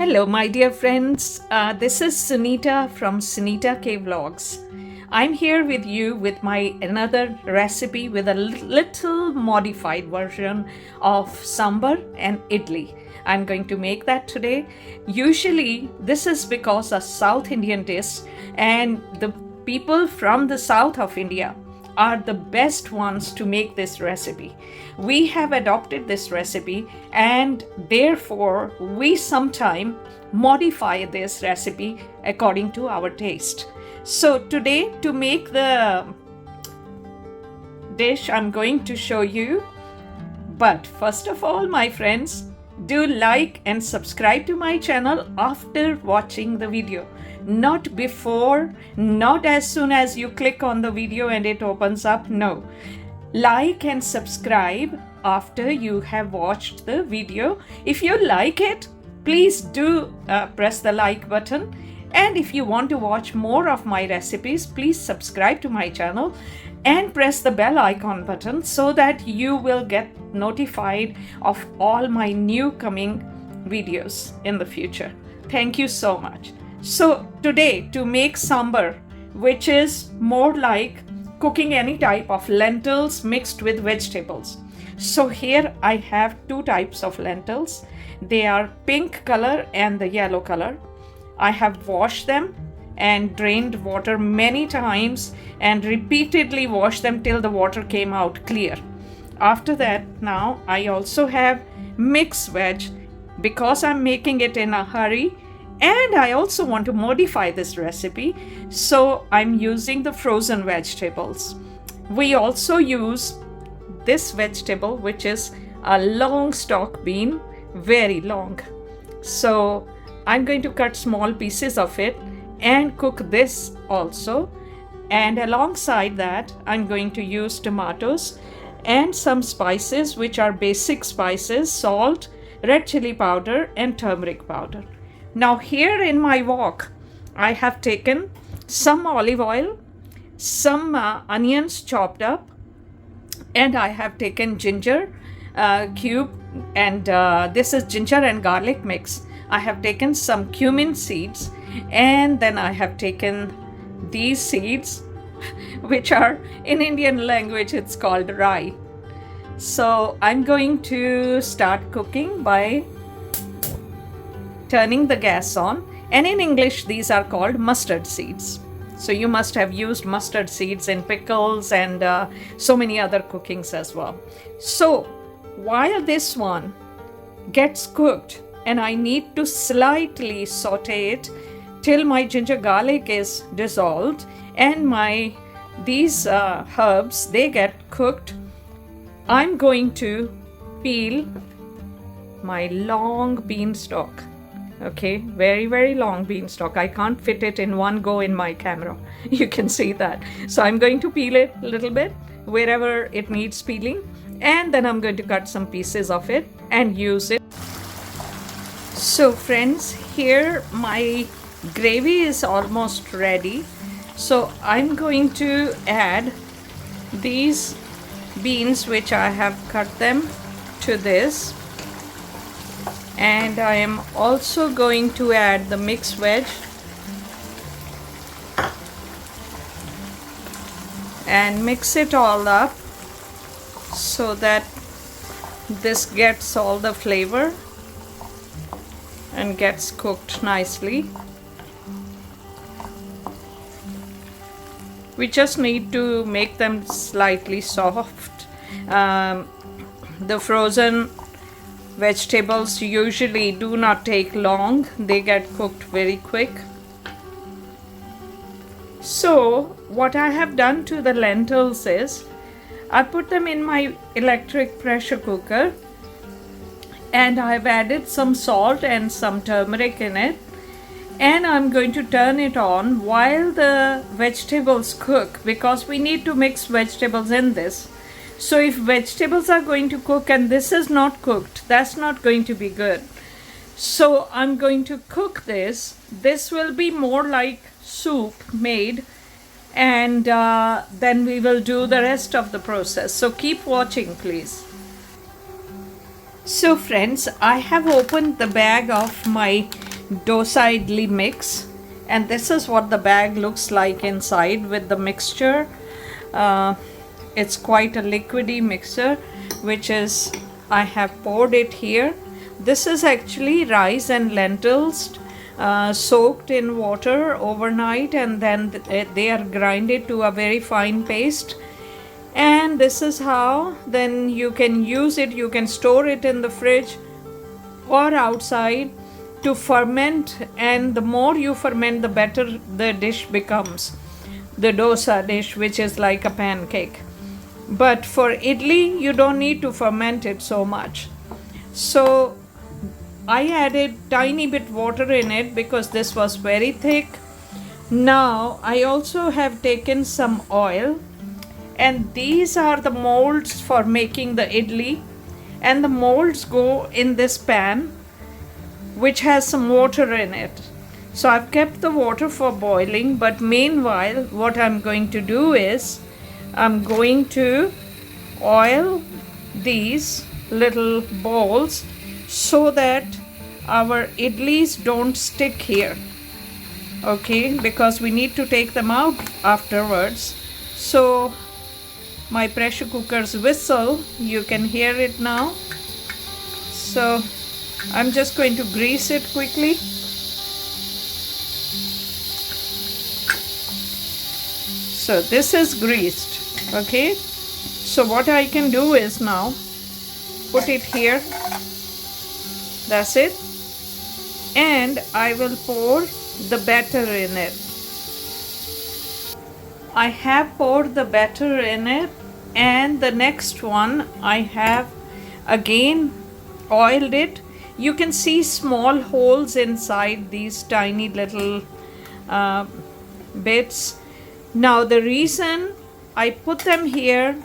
Hello, my dear friends. This is Sunita from Sunita K Vlogs. I'm here with you with my another recipe with a little modified version of Sambhar and Idli. I'm going to make that today. Usually, this is because a South Indian dish, and the people from the south of India are the best ones to make this recipe. We have adopted this recipe and therefore we sometime modify this recipe according to our taste. So today, to make the dish, I'm going to show you. But first of all, my friends, do like and subscribe to my channel after watching the video. Not before, not as soon as you click on the video and it opens up. No. Like and subscribe after you have watched the video. If you like it, please do press the like button. And if you want to watch more of my recipes, please subscribe to my channel and press the bell icon button so that you will get notified of all my new coming videos in the future. Thank you so much. So today, to make sambar, which is more like cooking any type of lentils mixed with vegetables. So here I have two types of lentils. They are pink color and the yellow color. I have washed them and drained water many times and repeatedly washed them till the water came out clear. After that, now I also have mixed veg because I'm making it in a hurry. And I also want to modify this recipe, so I'm using the frozen vegetables. We also use this vegetable, which is a long stalk bean, very long. So I'm going to cut small pieces of it and cook this also. And alongside that, I'm going to use tomatoes and some spices, which are basic spices: salt, red chili powder, and turmeric powder. Now here in my wok, I have taken some olive oil, some onions chopped up, and I have taken ginger cube, and this is ginger and garlic mix. I have taken some cumin seeds, and then I have taken these seeds, which are in Indian language, it's called rye. So I'm going to start cooking by turning the gas on, and in English these are called mustard seeds. So you must have used mustard seeds in pickles and so many other cookings as well. So while this one gets cooked, and I need to slightly saute it till my ginger garlic is dissolved and these herbs, they get cooked, I'm going to peel my long beanstalk. Okay, very, very long beanstalk. I can't fit it in one go in my camera. You can see that. So I'm going to peel it a little bit wherever it needs peeling. And then I'm going to cut some pieces of it and use it. So friends, here my gravy is almost ready. So I'm going to add these beans, which I have cut them, to this. And I am also going to add the mixed veg and mix it all up so that this gets all the flavor and gets cooked nicely. We just need to make them slightly soft. The frozen vegetables usually do not take long. They get cooked very quick. So what I have done to the lentils is I put them in my electric pressure cooker, and I've added some salt and some turmeric in it, and I'm going to turn it on while the vegetables cook, because we need to mix vegetables in this. So if vegetables are going to cook and this is not cooked, that's not going to be good. So I'm going to cook this. This will be more like soup made, and then we will do the rest of the process. So keep watching, please. So friends, I have opened the bag of my dosa idli mix, and this is what the bag looks like inside with the mixture. It's quite a liquidy mixture, which is, I have poured it here. This is actually rice and lentils soaked in water overnight, and then they are grinded to a very fine paste. And this is how then you can use it. You can store it in the fridge or outside to ferment, and the more you ferment, the better the dish becomes, the dosa dish, which is like a pancake. But for idli, you don't need to ferment it so much. So I added tiny bit water in it because this was very thick. Now I also have taken some oil, and these are the molds for making the idli, and the molds go in this pan which has some water in it. So I've kept the water for boiling, but meanwhile what I'm going to do is I'm going to oil these little balls so that our idlis don't stick here, okay, because we need to take them out afterwards. So my pressure cooker's whistle, you can hear it now. So I'm just going to grease it quickly. So this is greased, okay. So what I can do is now put it here. That's it. And I will pour the batter in it. I have poured the batter in it, and the next one I have again oiled it. You can see small holes inside these tiny little bits. Now the reason I put them here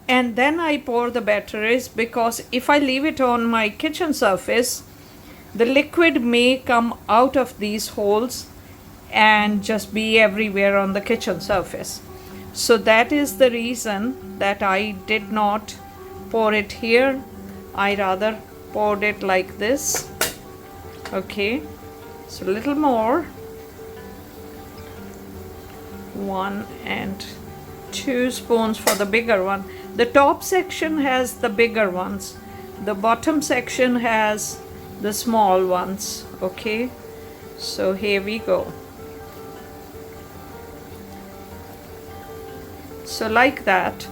and then I pour the batter is because if I leave it on my kitchen surface, the liquid may come out of these holes and just be everywhere on the kitchen surface. So that is the reason that I did not pour it here. I rather poured it like this, okay. So a little more, 1 and 2 spoons for the bigger one. The top section has the bigger ones, the bottom section has the small ones, okay. So here we go. So like that,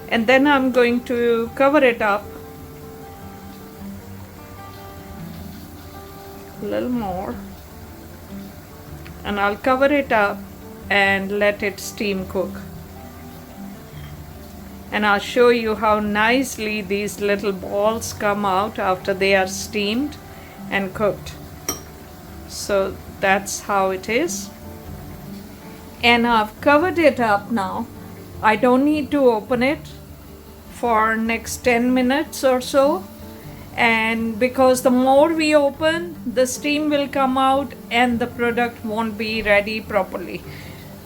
and then I'm going to cover it up a little more, and I'll cover it up and let it steam cook. And I'll show you how nicely these little balls come out after they are steamed and cooked. So that's how it is. And I've covered it up now. I don't need to open it for next 10 minutes or so. And because the more we open, the steam will come out and the product won't be ready properly.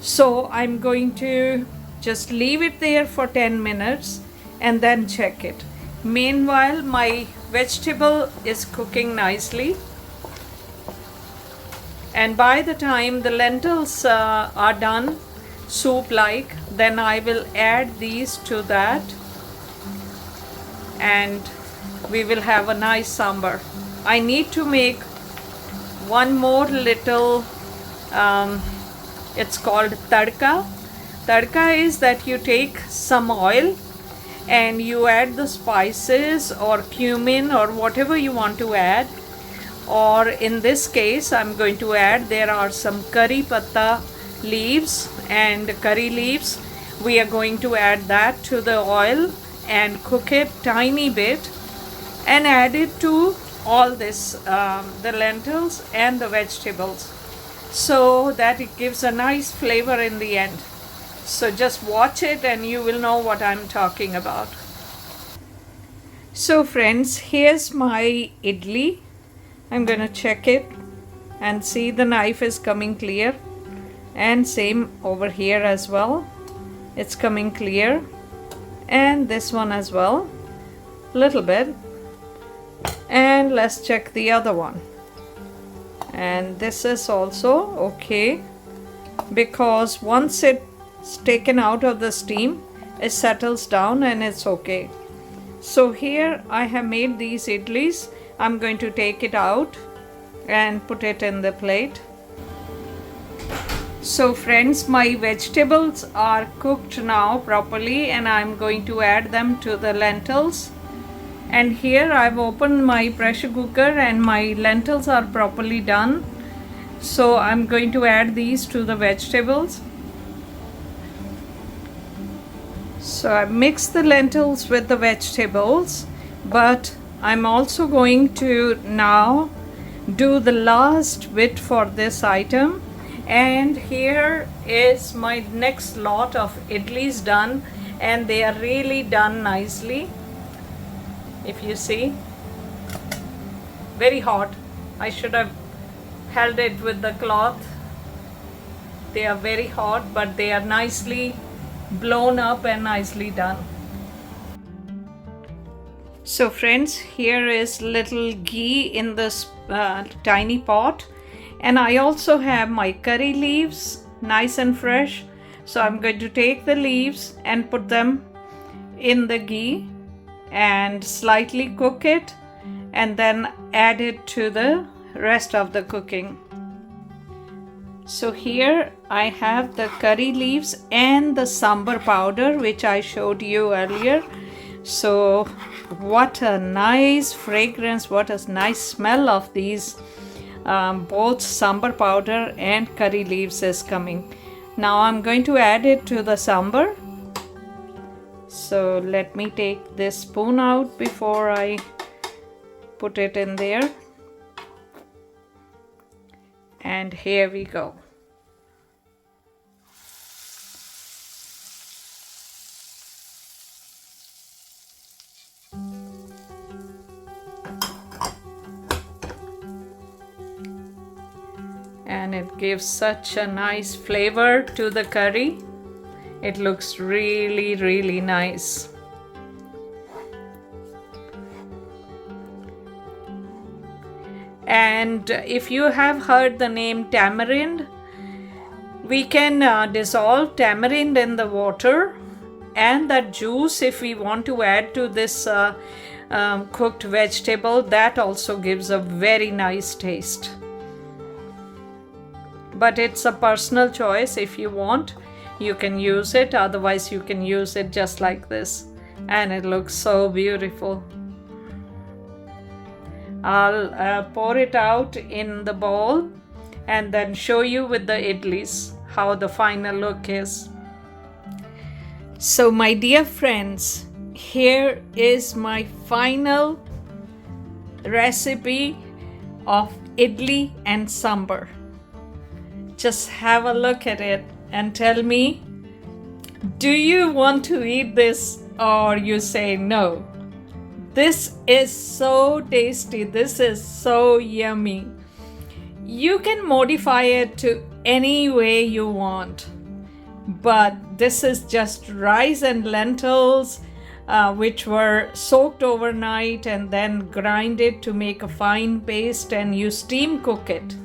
So I'm going to just leave it there for 10 minutes and then check it. Meanwhile, my vegetable is cooking nicely. And by the time the lentils are done, soup-like, then I will add these to that. And we will have a nice sambar. I need to make one more little, it's called tadka. Tadka is that you take some oil and you add the spices or cumin or whatever you want to add. Or in this case, I'm going to add, there are some curry patta leaves and curry leaves. We are going to add that to the oil and cook it tiny bit and add it to all this, the lentils and the vegetables, so that it gives a nice flavor in the end. So just watch it and you will know what I'm talking about. So friends, here's my idli. I'm going to check it and see the knife is coming clear, and same over here as well. It's coming clear, and this one as well, little bit. And let's check the other one. And this is also okay, because once it's taken out of the steam, it settles down and it's okay. So here I have made these idlis. I'm going to take it out and put it in the plate. So friends, my vegetables are cooked now properly, and I'm going to add them to the lentils. And here I've opened my pressure cooker and my lentils are properly done. So I'm going to add these to the vegetables. So I mix the lentils with the vegetables, but I'm also going to now do the last bit for this item. And here is my next lot of idlis done, and they are really done nicely. If you see, very hot. I should have held it with the cloth. They are very hot, but they are nicely blown up and nicely done. So friends, here is little ghee in this tiny pot, and I also have my curry leaves, nice and fresh. So I'm going to take the leaves and put them in the ghee and slightly cook it, and then add it to the rest of the cooking. So here I have the curry leaves and the sambar powder, which I showed you earlier. So what a nice fragrance, what a nice smell of these both sambar powder and curry leaves is coming. Now I'm going to add it to the sambar. So let me take this spoon out before I put it in there. And here we go. And it gives such a nice flavor to the curry. It looks really, really nice. And if you have heard the name tamarind, we can dissolve tamarind in the water, and that juice, if we want to add to this cooked vegetable, that also gives a very nice taste. But it's a personal choice. If you want, you can use it, otherwise you can use it just like this, and it looks so beautiful. I'll pour it out in the bowl and then show you with the idlis how the final look is. So my dear friends, here is my final recipe of idli and sambar. Just have a look at it and tell me, do you want to eat this, or you say no? This is so tasty. This is so yummy. You can modify it to any way you want, but this is just rice and lentils which were soaked overnight and then grind it to make a fine paste, and you steam cook it.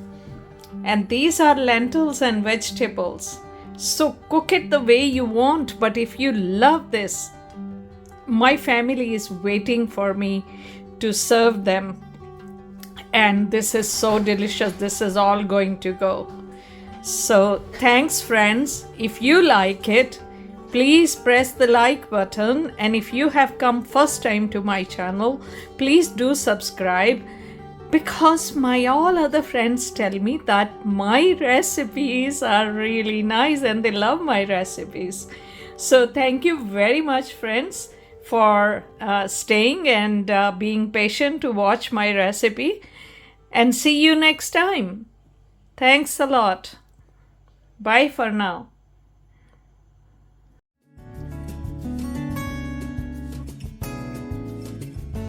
And these are lentils and vegetables. So cook it the way you want, but if you love this, my family is waiting for me to serve them. And this is so delicious. This is all going to go. So thanks friends. If you like it, please press the like button. And if you have come first time to my channel, please do subscribe, because my all other friends tell me that my recipes are really nice and they love my recipes. So thank you very much friends for staying and being patient to watch my recipe, and see you next time. Thanks a lot. Bye for now.